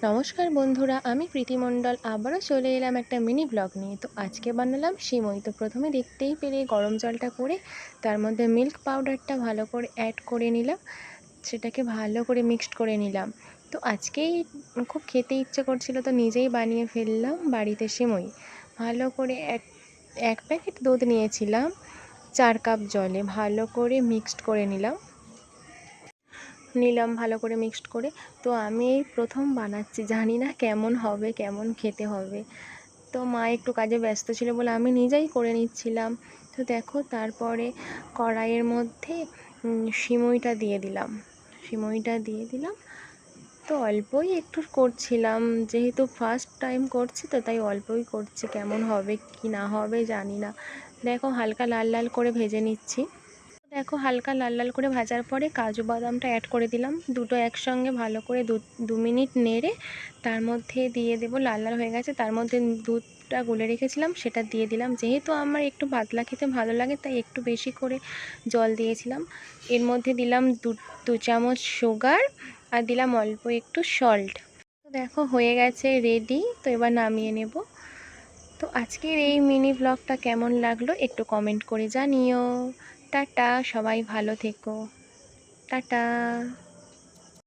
নমস্কার বন্ধুরা, আমি প্রীতি মণ্ডল আবারও চলে এলাম একটা মিনি ব্লগ নিয়ে। তো আজকে বানালাম সিমই। তো প্রথমে দেখতেই পেলে গরম জলটা করে তার মধ্যে মিল্ক পাউডারটা ভালো করে অ্যাড করে নিলাম, সেটাকে ভালো করে মিক্সড করে নিলাম। তো আজকেই খুব খেতে ইচ্ছে করছিল, তো নিজেই বানিয়ে ফেললাম বাড়িতে সিমই। ভালো করে এক প্যাকেট দুধ নিয়েছিলাম, 4 কাপ জলে ভালো করে মিক্সড করে নিলাম ভালো করে মিক্সড করে। তো আমি এই প্রথম বানাচ্ছি, জানি না কেমন হবে, কেমন খেতে হবে। তো মা একটু কাজে ব্যস্ত ছিল বলে আমি নিজেই করে নিচ্ছিলাম। তো দেখো, তারপরে কড়াইয়ের মধ্যে সিমইটা দিয়ে দিলাম। তো অল্পই একটু করছিলাম, যেহেতু ফার্স্ট টাইম করছি তো তাই অল্পই করছি, কেমন হবে কি না হবে জানি না। দেখো, হালকা লাল লাল করে ভেজে নিচ্ছি। দেখো, হালকা লাল লাল করে ভাজার পরে কাজু বাদামটা অ্যাড করে দিলাম, দুটো একসঙ্গে ভালো করে 2 মিনিট নেড়ে তার মধ্যে দিয়ে দেবো। লাল লাল হয়ে গেছে, তার মধ্যে দুধটা গুলে রেখেছিলাম সেটা দিয়ে দিলাম। যেহেতু আমার একটু পাতলা খেতে ভালো লাগে তাই একটু বেশি করে জল দিয়েছিলাম। এর মধ্যে দিলাম দু চামচ সুগার আর দিলাম অল্প একটু সল্ট। তো দেখো, হয়ে গেছে রেডি। তো এবার নামিয়ে নেব। তো আজকের এই মিনি ব্লগটা কেমন লাগলো একটু কমেন্ট করে জানিও। টাটা, সবাই ভালো থেকো। টাটা।